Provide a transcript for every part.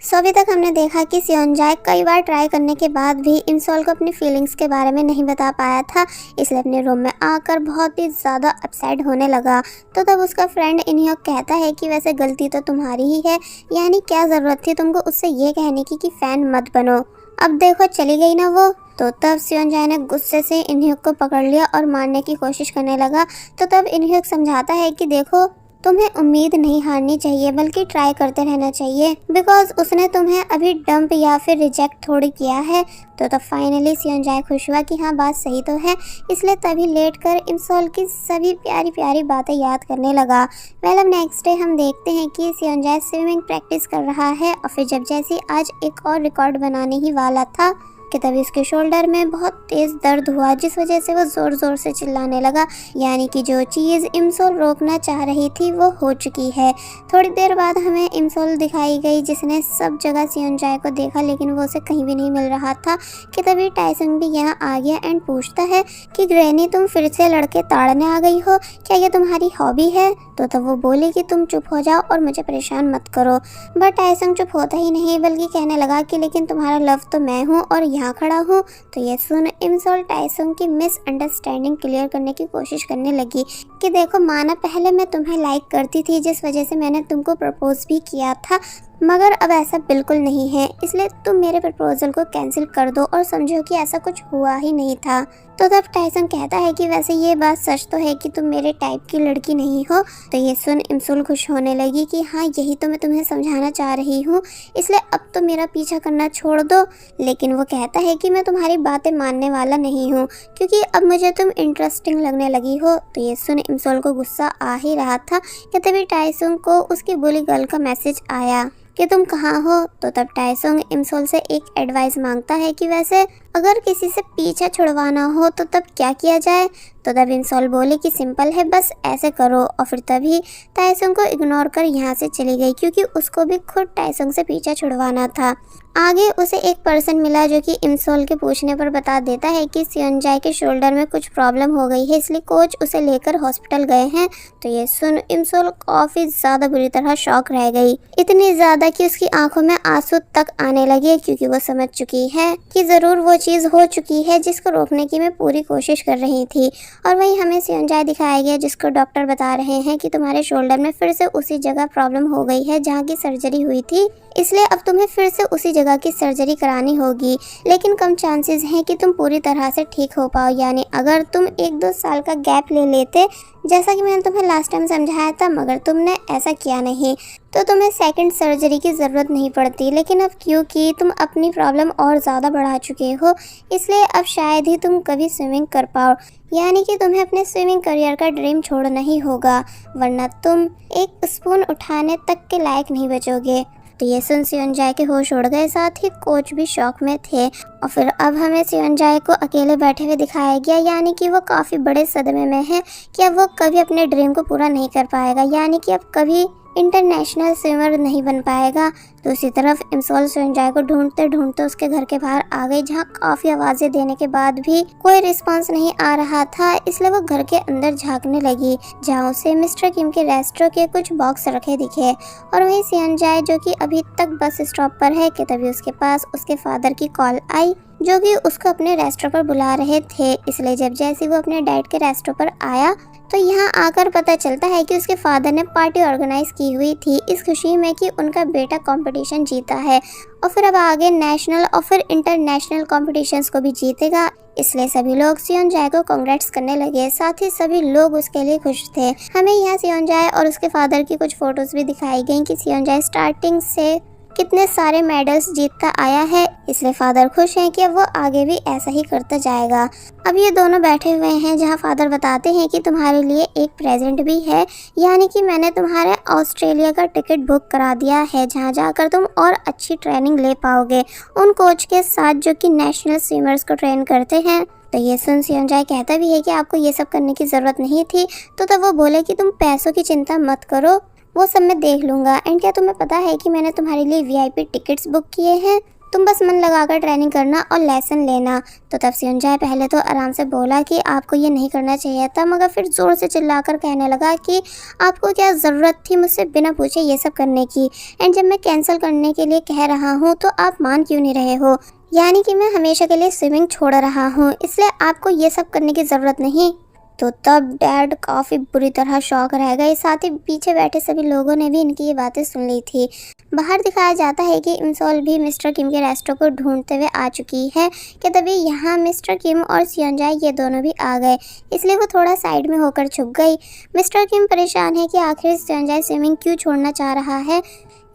सो अभी तक हमने देखा कि सियोनजाए कई बार ट्राई करने के बाद भी इमसोल को अपनी फीलिंग्स के बारे में नहीं बता पाया था, इसलिए अपने रूम में आकर बहुत ही ज़्यादा अपसेट होने लगा। तो तब उसका फ्रेंड इनह्योक कहता है कि वैसे गलती तो तुम्हारी ही है, यानी क्या ज़रूरत थी तुमको उससे ये कहने की कि फ़ैन मत बनो, अब देखो चली गई ना वो। तो तब सियोनजाए ने गुस्से से इनह्योक को पकड़ लिया और मारने की कोशिश करने लगा। तो तब इनह्योक समझाता है कि देखो तुम्हें उम्मीद नहीं हारनी चाहिए बल्कि ट्राई करते रहना चाहिए, बिकॉज उसने तुम्हें अभी डंप या फिर रिजेक्ट थोड़ी किया है। तो फाइनली सियोनजाए खुश हुआ कि हाँ बात सही तो है, इसलिए तभी लेट कर इमसोल की सभी प्यारी प्यारी बातें याद करने लगा। अब नेक्स्ट डे हम देखते हैं कि सियोनजाए स्विमिंग प्रैक्टिस कर रहा है और फिर जब जैसे आज एक और रिकॉर्ड बनाने ही वाला था कि तभी उसके शोल्डर में बहुत तेज़ दर्द हुआ, जिस वजह से वो ज़ोर ज़ोर से चिल्लाने लगा, यानी कि जो चीज़ इमसोल रोकना चाह रही थी वो हो चुकी है। थोड़ी देर बाद हमें इमसोल दिखाई गई जिसने सब जगह सियोनजाए को देखा लेकिन वो उसे कहीं भी नहीं मिल रहा था। कि तभी टाइसन भी यहाँ आ गया एंड पूछता है कि ग्रैनी तुम फिर से लड़के ताड़ने आ गई हो, क्या ये तुम्हारी हॉबी है? तो तब वो बोली कि तुम चुप हो जाओ और मुझे परेशान मत करो। बट टाइसन चुप होता ही नहीं बल्कि कहने लगा कि लेकिन तुम्हारा लव तो मैं हूँ और यहाँ खड़ा हूँ। तो ये सुन इमसोल टाइसन की मिसअंडरस्टैंडिंग क्लियर करने की कोशिश करने लगी कि देखो माना पहले मैं तुम्हें लाइक करती थी जिस वजह से मैंने तुमको प्रपोज भी किया था, मगर अब ऐसा बिल्कुल नहीं है, इसलिए तुम मेरे प्रपोजल को कैंसिल कर दो और समझो कि ऐसा कुछ हुआ ही नहीं था। तो तब टाइसन कहता है कि वैसे ये बात सच तो है कि तुम मेरे टाइप की लड़की नहीं हो। तो ये सुन इमसोल खुश होने लगी कि हाँ यही तो मैं तुम्हें समझाना चाह रही हूँ, इसलिए अब तो मेरा पीछा करना छोड़ दो। लेकिन वो कहता है कि मैं तुम्हारी बातें मानने वाला नहीं हूँ क्योंकि अब मुझे तुम इंटरेस्टिंग लगने लगी हो। तो ये सुन इमसोल को गुस्सा आ ही रहा था कि तभी टाइसन को उसकी बुली गर्ल का मैसेज आया कि तुम कहाँ हो। तो तब टाइसोंग इमसोल से एक एडवाइस मांगता है कि वैसे अगर किसी से पीछा छुड़वाना हो तो तब क्या किया जाए। तो तब इमसोल बोले कि सिंपल है, बस ऐसे करो। और फिर तभी टाइसोंग को इग्नोर कर यहाँ से चली गई क्योंकि उसको भी खुद टाइसोंग से पीछा छुड़वाना था। आगे उसे एक पर्सन मिला जो कि इमसोल के पूछने पर बता देता है कि सियोनजाए के शोल्डर में कुछ प्रॉब्लम हो गई है, इसलिए कोच उसे लेकर हॉस्पिटल गए हैं। तो ये सुन इमसोल काफ़ी ज़्यादा बुरी तरह शॉक रह गई, इतनी ज़्यादा कि उसकी आंखों में आंसू तक आने लगे क्योंकि वो समझ चुकी है कि ज़रूर वो चीज़ हो चुकी है जिसको रोकने की मैं पूरी कोशिश कर रही थी। और वहीं हमें सियोनजाए दिखाया गया जिसको डॉक्टर बता रहे हैं कि तुम्हारे शोल्डर में फिर से उसी जगह प्रॉब्लम हो गई है जहाँ की सर्जरी हुई थी, इसलिए अब तुम्हें फिर से उसी जगह की सर्जरी करानी होगी, लेकिन कम चांसेस हैं कि तुम पूरी तरह से ठीक हो पाओ। यानी अगर तुम 1-2 साल का गैप ले लेते जैसा कि मैंने तुम्हें लास्ट टाइम समझाया था, मगर तुमने ऐसा किया नहीं, तो तुम्हें सेकंड सर्जरी की ज़रूरत नहीं पड़ती। लेकिन अब क्योंकि तुम अपनी प्रॉब्लम और ज़्यादा बढ़ा चुके हो, इसलिए अब शायद ही तुम कभी स्विमिंग कर पाओ, यानी कि तुम्हें अपने स्विमिंग करियर का ड्रीम छोड़ना ही होगा, वरना तुम एक स्पून उठाने तक के लायक नहीं बचोगे। तो ये सुन सियोनजाए के होश उड़ गए, साथ ही कोच भी शॉक में थे। और फिर अब हमें सियोनजाए को अकेले बैठे हुए दिखाया गया, यानी कि वो काफ़ी बड़े सदमे में है कि अब वो कभी अपने ड्रीम को पूरा नहीं कर पाएगा, यानी कि अब कभी इंटरनेशनल स्विमर नहीं बन पाएगा। दूसरी तरफ इमसोल सियोनजाए को ढूंढते ढूंढते उसके घर के बाहर आ गई, जहाँ काफ़ी आवाज़ें देने के बाद भी कोई रिस्पांस नहीं आ रहा था, इसलिए वो घर के अंदर झांकने लगी, जहाँ उसे मिस्टर किम के रेस्टोरेंट के कुछ बॉक्स रखे दिखे। और वहीं सियोनजाए जो कि अभी तक बस स्टॉप पर है कि तभी उसके पास उसके फादर की कॉल आई जो कि उसको अपने रेस्टोरेंट पर बुला रहे थे। इसलिए जब जैसे वो अपने डैड के रेस्टोरेंट पर आया तो यहाँ आकर पता चलता है कि उसके फादर ने पार्टी ऑर्गेनाइज की हुई थी इस खुशी में कि उनका बेटा कंपटीशन जीता है, और फिर अब आगे नेशनल और फिर इंटरनेशनल कॉम्पिटिशन्स को भी जीतेगा। इसलिए सभी लोग सियोनजाए को कांग्रेट्स करने लगे, साथ ही सभी लोग उसके लिए खुश थे। हमें यहाँ सियोनजाए और उसके फादर की कुछ फोटोज भी दिखाई गई कि सियोनजाए स्टार्टिंग से कितने सारे मेडल्स जीतता आया है, इसलिए फादर खुश हैं कि अब वो आगे भी ऐसा ही करता जाएगा। अब ये दोनों बैठे हुए हैं जहाँ फादर बताते हैं कि तुम्हारे लिए एक प्रेजेंट भी है, यानी कि मैंने तुम्हारे ऑस्ट्रेलिया का टिकट बुक करा दिया है, जहाँ जाकर तुम और अच्छी ट्रेनिंग ले पाओगे उन कोच के साथ जो कि नेशनल स्विमर्स को ट्रेन करते हैं। तो ये सुन सियोनजाए कहता भी है कि आपको ये सब करने की ज़रूरत नहीं थी। तो तब वो बोले कि तुम पैसों की चिंता मत करो, वो सब मैं देख लूँगा। एंड क्या तुम्हें पता है कि मैंने तुम्हारे लिए VIP टिकट्स बुक किए हैं? तुम बस मन लगाकर ट्रेनिंग करना और लेसन लेना। तो तब सेओनजाए पहले तो आराम से बोला कि आपको ये नहीं करना चाहिए था, मगर फिर ज़ोर से चिल्लाकर कहने लगा कि आपको क्या ज़रूरत थी मुझसे बिना पूछे ये सब करने की, एंड जब मैं कैंसिल करने के लिए कह रहा हूँ तो आप मान क्यों नहीं रहे हो, यानी कि मैं हमेशा के लिए स्विमिंग छोड़ रहा हूँ, इसलिए आपको ये सब करने की ज़रूरत नहीं। तो तब डैड काफ़ी बुरी तरह शॉक रह गए, साथ ही पीछे बैठे सभी लोगों ने भी इनकी ये बातें सुन ली थी। बाहर दिखाया जाता है कि इमसोल भी मिस्टर किम के रेस्टोरेंट को ढूंढते हुए आ चुकी है कि तभी यहाँ मिस्टर किम और सेओनजाए ये दोनों भी आ गए, इसलिए वो थोड़ा साइड में होकर छुप गई। मिस्टर किम परेशान है कि आखिर सेओनजाए स्विमिंग क्यों छोड़ना चाह रहा है,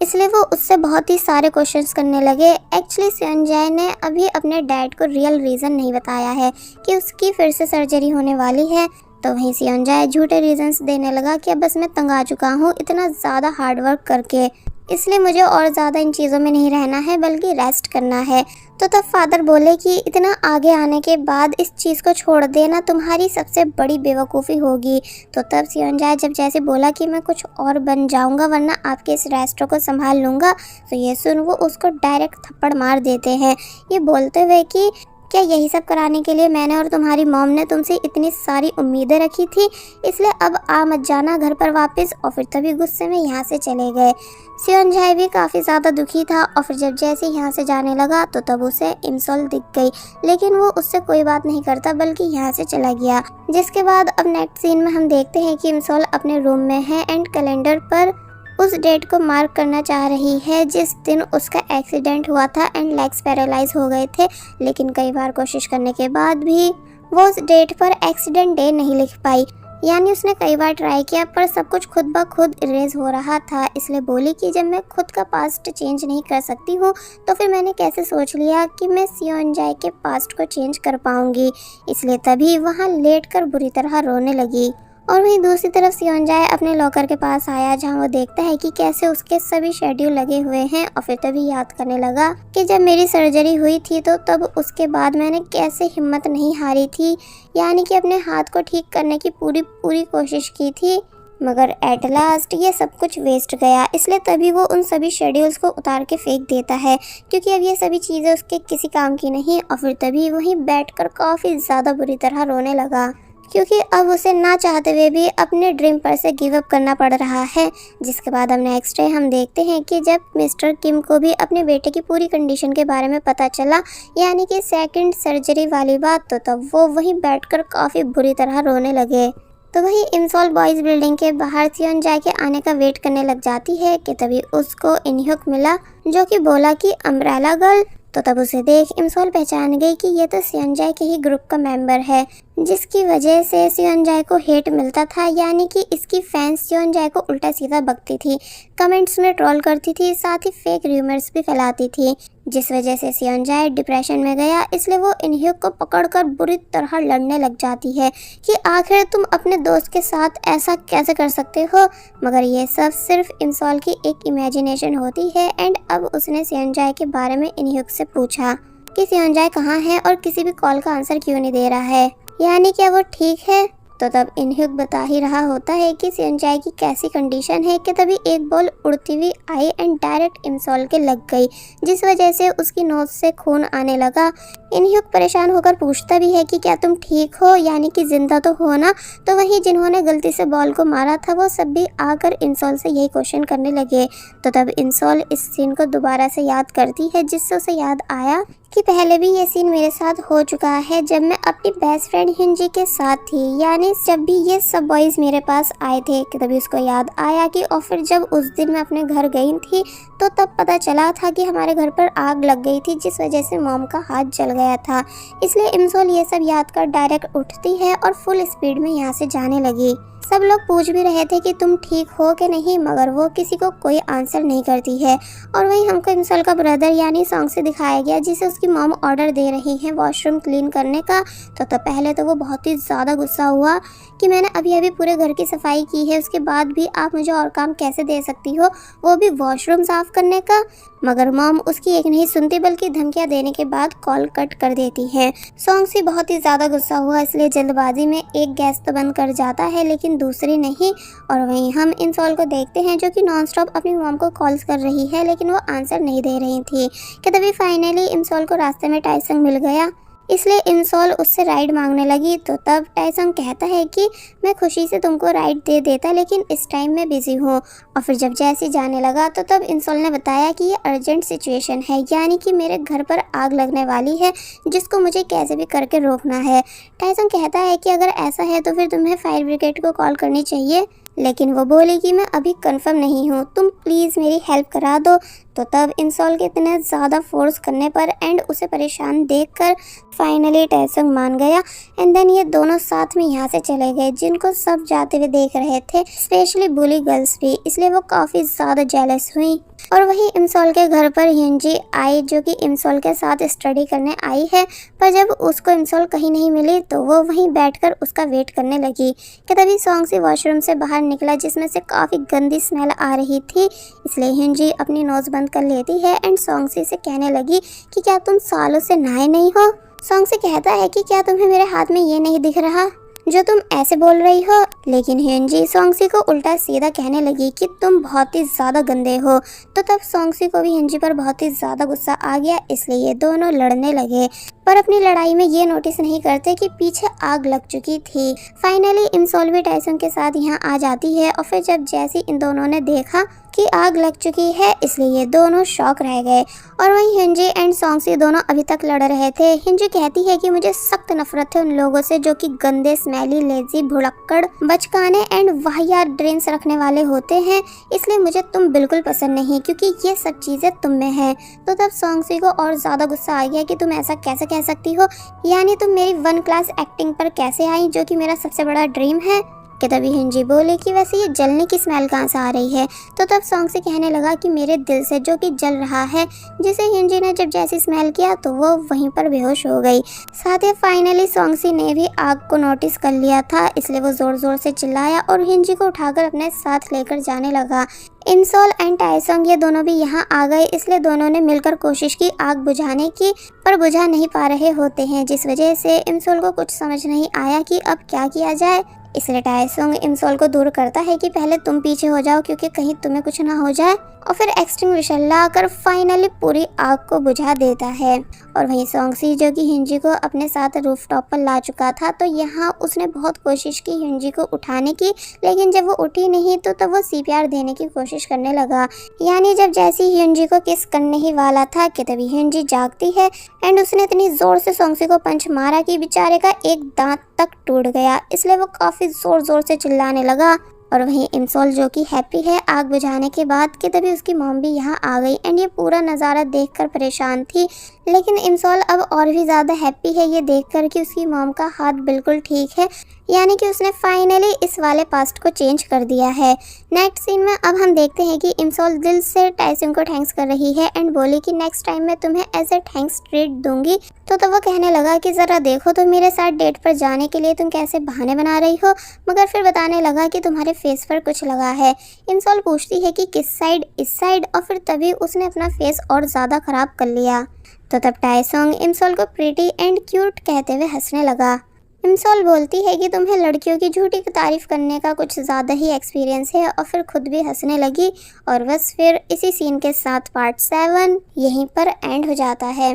इसलिए वो उससे बहुत ही सारे क्वेश्चंस करने लगे। एक्चुअली सेओनजाए ने अभी अपने डैड को रियल रीज़न नहीं बताया है कि उसकी फिर से सर्जरी होने वाली है। तो वहीं सेओनजाए झूठे रीजंस देने लगा कि अब बस मैं तंग आ चुका हूँ इतना ज़्यादा हार्ड वर्क करके, इसलिए मुझे और ज़्यादा इन चीज़ों में नहीं रहना है बल्कि रेस्ट करना है। तो तब फादर बोले कि इतना आगे आने के बाद इस चीज़ को छोड़ देना तुम्हारी सबसे बड़ी बेवकूफ़ी होगी। तो तब सेओनजाए जब जैसे बोला कि मैं कुछ और बन जाऊंगा वरना आपके इस रेस्टोरेंट को संभाल लूँगा, तो ये सुन वो उसको डायरेक्ट थप्पड़ मार देते हैं, ये बोलते हुए कि क्या यही सब कराने के लिए मैंने और तुम्हारी मॉम ने तुमसे इतनी सारी उम्मीदें रखी थी, इसलिए अब आ मत जाना घर पर वापस। और फिर तभी गुस्से में यहाँ से चले गए। सेओनजाए भी काफ़ी ज़्यादा दुखी था और फिर जब जैसे यहाँ से जाने लगा तो तब उसे इमसोल दिख गई, लेकिन वो उससे कोई बात नहीं करता बल्कि यहाँ से चला गया। जिसके बाद अब नेक्स्ट सीन में हम देखते हैं कि इमसोल अपने रूम में है एंड कैलेंडर पर उस डेट को मार्क करना चाह रही है जिस दिन उसका एक्सीडेंट हुआ था एंड लेग्स पैरालाइज हो गए थे, लेकिन कई बार कोशिश करने के बाद भी वो उस डेट पर एक्सीडेंट डे नहीं लिख पाई, यानी उसने कई बार ट्राई किया पर सब कुछ खुद ब खुद इरेज हो रहा था। इसलिए बोली कि जब मैं खुद का पास्ट चेंज नहीं कर सकती हूँ तो फिर मैंने कैसे सोच लिया कि मैं सेओनजाए के पास्ट को चेंज कर पाऊंगी, इसलिए तभी वहाँ लेट कर बुरी तरह रोने लगी। और वहीं दूसरी तरफ सेओनजाए अपने लॉकर के पास आया जहां वो देखता है कि कैसे उसके सभी शेड्यूल लगे हुए हैं और फिर तभी याद करने लगा कि जब मेरी सर्जरी हुई थी तो तब उसके बाद मैंने कैसे हिम्मत नहीं हारी थी, यानी कि अपने हाथ को ठीक करने की पूरी कोशिश की थी, मगर एट लास्ट ये सब कुछ वेस्ट गया। इसलिए तभी वो उन सभी शेड्यूल्स को उतार के फेंक देता है क्योंकि अब ये सभी चीज़ें उसके किसी काम की नहीं। और फिर तभी वहीं बैठकर काफ़ी ज़्यादा बुरी तरह रोने लगा क्योंकि अब उसे ना चाहते हुए भी अपने ड्रीम पर से गिव अप करना पड़ रहा है। जिसके बाद अब नेक्स्ट डे हम देखते हैं कि जब मिस्टर किम को भी अपने बेटे की पूरी कंडीशन के बारे में पता चला, यानी कि सेकंड सर्जरी वाली बात, तो तब वो वहीं बैठकर काफ़ी बुरी तरह रोने लगे। तो वही इमसोल बॉयज़ बिल्डिंग के बाहर सेओनजाए के आने का वेट करने लग जाती है कि तभी उसको इनह्युक मिला जो कि बोला कि अम्ब्रेला गर्ल। तो तब उसे देख इमसोल पहचान गई कि ये तो सेओनजाए के ही ग्रुप का मेंबर है जिसकी वजह से सेओनजाए को हेट मिलता था, यानी कि इसकी फैंस सेओनजाए को उल्टा सीधा बकती थी, कमेंट्स में ट्रोल करती थी, साथ ही फेक र्यूमर्स भी फैलाती थी, जिस वजह से सेओनजाए डिप्रेशन में गया। इसलिए वो इनह्युक को पकड़कर बुरी तरह लड़ने लग जाती है कि आखिर तुम अपने दोस्त के साथ ऐसा कैसे कर सकते हो, मगर ये सब सिर्फ इमसोल की एक इमेजिनेशन होती है। एंड अब उसने सेओनजाए के बारे में इनह्युक से पूछा कि सेओनजाए कहाँ है और किसी भी कॉल का आंसर क्यों नहीं दे रहा है, यानी क्या वो ठीक है। तो तब इनह्युक बता ही रहा होता है कि सेओनजाए की कैसी कंडीशन है कि तभी एक बॉल उड़ती हुई आई एंड डायरेक्ट इमसोल के लग गई, जिस वजह से उसकी नोज से खून आने लगा। इनह्युक परेशान होकर पूछता भी है कि क्या तुम ठीक हो, यानी कि जिंदा तो हो ना। तो वहीं जिन्होंने गलती से बॉल को मारा था वो सब भी आकर इमसोल से यही क्वेश्चन करने लगे। तो तब इमसोल इस सीन को दोबारा से याद करती है, जिससे उसे याद आया कि पहले भी ये सीन मेरे साथ हो चुका है जब मैं अपनी बेस्ट फ्रेंड हिंजी के साथ थी, यानी जब भी ये सब बॉयज़ मेरे पास आए थे। कि तभी उसको याद आया कि और फिर जब उस दिन मैं अपने घर गई थी तो तब पता चला था कि हमारे घर पर आग लग गई थी जिस वजह से मॉम का हाथ जल गया था। इसलिए इमसोल ये सब याद कर डायरेक्ट उठती है और फुल स्पीड में यहाँ से जाने लगी। सब लोग पूछ भी रहे थे कि तुम ठीक हो कि नहीं, मगर वो किसी को कोई आंसर नहीं करती है। और वहीं हमको इमसोल का ब्रदर यानी सॉन्ग से दिखाया गया जिसे उसकी मॉम ऑर्डर दे रही है वॉशरूम क्लीन करने का। तो तब पहले तो वो बहुत ही ज़्यादा गुस्सा हुआ कि मैंने अभी अभी पूरे घर की सफाई की है, उसके बाद भी आप मुझे और काम कैसे दे सकती हो, वो भी वॉशरूम साफ़ करने का। मगर मॉम उसकी एक नहीं सुनती बल्कि धमकियाँ देने के बाद कॉल कट कर देती है। सॉन्ग से बहुत ही ज़्यादा गुस्सा हुआ, इसलिए जल्दबाजी में एक गैस तो बंद कर जाता है, लेकिन दूसरी नहीं। और वहीं हम इंसॉल को देखते हैं जो कि नॉन स्टॉप अपनी मॉम को कॉल्स कर रही है, लेकिन वो आंसर नहीं दे रही थी कि तभी फाइनली इंसॉल को रास्ते में टाइसंग मिल गया। इसलिए इंसॉल उससे राइड मांगने लगी। तो तब टाइसंग कहता है कि मैं खुशी से तुमको राइड दे देता, लेकिन इस टाइम मैं बिजी हूँ। और फिर जब जैसी जाने लगा तो तब इंसॉल ने बताया कि ये अर्जेंट सिचुएशन है, यानी कि मेरे घर पर आग लगने वाली है जिसको मुझे कैसे भी करके रोकना है। टाइसंग कहता है कि अगर ऐसा है तो फिर तुम्हें फायर ब्रिगेड को कॉल करनी चाहिए, लेकिन वो बोली कि मैं अभी कंफर्म नहीं हूँ, तुम प्लीज़ मेरी हेल्प करा दो। तो तब इंसॉल के इतने ज़्यादा फोर्स करने पर एंड उसे परेशान देखकर फाइनली टाइसंग मान गया। एंड देन ये दोनों साथ में यहाँ से चले गए, जिनको सब जाते हुए देख रहे थे, स्पेशली बुली गर्ल्स भी, इसलिए वो काफ़ी ज़्यादा जेलस हुई। और वहीं इंसॉल के घर पर हिंजी आई, जो कि इंसॉल के साथ स्टडी करने आई है, पर जब उसको इंसॉल कहीं नहीं मिली तो वो वहीं बैठकर उसका वेट करने लगी कि तभी सॉन्गसी वॉशरूम से बाहर निकला, जिसमें से काफ़ी गंदी स्मेल आ रही थी। इसलिए हिंजी अपनी नोज़ बंद कर लेती है एंड सॉन्गसी से कहने लगी कि क्या तुम सालों से नहाए नहीं हो। सॉन्गसी कहता है कि क्या तुम्हें मेरे हाथ में ये नहीं दिख रहा जो तुम ऐसे बोल रही हो, लेकिन हिंजी सॉन्गसी को उल्टा सीधा कहने लगी कि तुम बहुत ही ज़्यादा गंदे हो। तो तब सॉन्गसी को भी हिंजी पर बहुत ही ज़्यादा गुस्सा आ गया, इसलिए ये दोनों लड़ने लगे, पर अपनी लड़ाई में ये नोटिस नहीं करते कि पीछे आग लग चुकी थी। फाइनली इंसॉल भी टाइसंग के साथ यहाँ आ जाती है और फिर जब जैसे इन दोनों ने देखा कि आग लग चुकी है, इसलिए ये दोनों शॉक रह गए। और वहीं हिंजी एंड सॉन्गसी दोनों अभी तक लड़ रहे थे। हिंजी कहती है कि मुझे सख्त नफरत है उन लोगों से जो कि गंदे, स्मेली, लेजी, भुलक्कड़, बचकाने एंड वाहियात ड्रीम्स रखने वाले होते हैं, इसलिए मुझे तुम बिल्कुल पसंद नहीं, क्योंकि ये सब चीज़ें तुम में हैं। तो तब सॉन्गसी को और ज़्यादा गुस्सा आ गया कि तुम ऐसा कैसे कह सकती हो, यानी तुम मेरी 1 क्लास एक्टिंग पर कैसे आई, जो कि मेरा सबसे बड़ा ड्रीम है। कि तभी हिंजी बोले कि वैसे ये जलने की स्मेल कहाँ से आ रही है। तो तब सॉन्गसी कहने लगा कि मेरे दिल से, जो कि जल रहा है, जिसे हिंजी ने जब जैसी स्मेल किया तो वो वहीं पर बेहोश हो गई। साथ ही फाइनली सॉन्गसी ने भी आग को नोटिस कर लिया था, इसलिए वो ज़ोर ज़ोर से चिल्लाया और हिंजी को उठाकर अपने साथ लेकर जाने लगा। इंसॉल एंड टाइसंग ये दोनों भी यहाँ आ गए, इसलिए दोनों ने मिलकर कोशिश की आग बुझाने की, पर बुझा नहीं पा रहे होते हैं, जिस वजह से इंसॉल को कुछ समझ नहीं आया कि अब क्या किया जाए। इसलिए टाइसंग इंसॉल को दूर करता है कि पहले तुम पीछे हो जाओ, क्योंकि कहीं तुम्हें कुछ ना हो जाए, और फिर एक्सटिंग्विशर लाकर फाइनली पूरी आग को बुझा देता है। और वहीं सॉन्गसी, जो कि हिंजी को अपने साथ रूफटॉप पर ला चुका था, तो यहाँ उसने बहुत कोशिश की हिंजी को उठाने की, लेकिन जब वो उठी नहीं तो तब वो CPR देने की कोशिश करने लगा। यानी जब जैसे ही हिंजी को किस करने ही वाला था कि तभी हिंजी जागती है एंड उसने इतनी ज़ोर से सॉन्गसी को पंच मारा कि बेचारे का एक दांत तक टूट गया, इसलिए वो काफ़ी ज़ोर ज़ोर से चिल्लाने लगा। और वहीं इंसॉल, जो कि हैप्पी है आग बुझाने के बाद, कि तभी उसकी मॉम भी यहाँ आ गई एंड ये पूरा नज़ारा देखकर परेशान थी। लेकिन इंसॉल अब और भी ज़्यादा हैप्पी है ये देखकर कि उसकी मॉम का हाथ बिल्कुल ठीक है, यानी कि उसने फाइनली इस वाले पास्ट को चेंज कर दिया है। नेक्स्ट सीन में अब हम देखते हैं कि इंसॉल दिल से टाइसंग को थैंक्स कर रही है एंड बोली कि नेक्स्ट टाइम मैं तुम्हें एज ए थैंक्स ट्रीट दूंगी। तो वो कहने लगा कि ज़रा देखो तो मेरे साथ डेट पर जाने के लिए तुम कैसे बहाने बना रही हो, मगर फिर बताने लगा कि तुम्हारे फेस पर कुछ लगा है। इंसॉल पूछती है कि किस साइड, इस साइड, और फिर तभी उसने अपना फेस और ज़्यादा ख़राब कर लिया। तो तब टाइसंग इंसॉल को प्रीटी एंड क्यूट कहते हुए हंसने लगा। इंसॉल बोलती है कि तुम्हें लड़कियों की झूठी तारीफ करने का कुछ ज़्यादा ही एक्सपीरियंस है, और फिर खुद भी हंसने लगी। और बस फिर इसी सीन के साथ पार्ट 7 यहीं पर एंड हो जाता है।